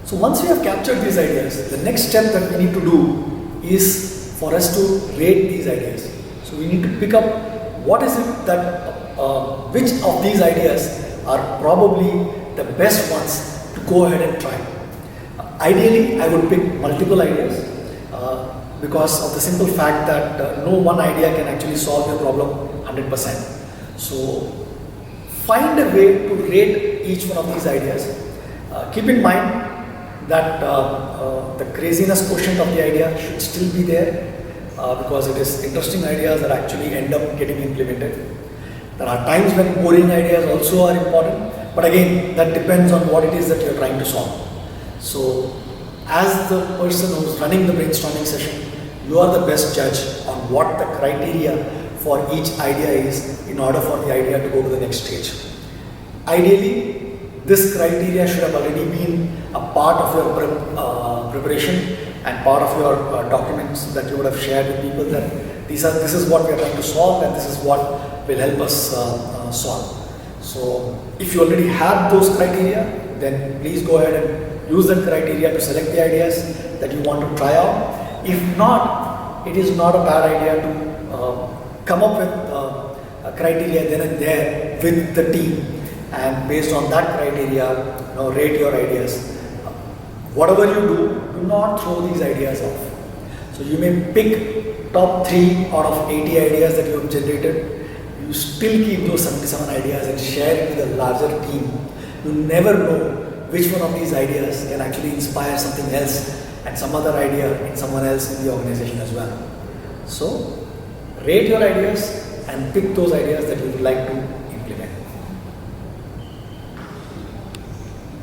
So once we have captured these ideas, the next step that we need to do is for us to rate these ideas. So we need to pick up what is it that, which of these ideas are probably the best ones to go ahead and try. Ideally, I would pick multiple ideas because of the simple fact that no one idea can actually solve your problem 100%. So find a way to rate each one of these ideas. Keep in mind that the craziness quotient of the idea should still be there because it is interesting ideas that actually end up getting implemented. There are times when boring ideas also are important, but again, that depends on what it is that you are trying to solve. So, as the person who is running the brainstorming session, you are the best judge on what the criteria for each idea is in order for the idea to go to the next stage. Ideally, this criteria should have already been a part of your preparation and part of your documents that you would have shared with people, that this is what we are trying to solve and this is what will help us solve. So if you already have those criteria, then please go ahead and use that criteria to select the ideas that you want to try out. If not, it is not a bad idea to come up with a criteria then and there with the team, and based on that criteria, rate your ideas. Whatever you do not throw these ideas off. So you may pick top 3 out of 80 ideas that you have generated. You still keep those 77 ideas and share it with a larger team. You never know which one of these ideas can actually inspire something else and some other idea in someone else in the organization as well. So rate your ideas and pick those ideas that you would like to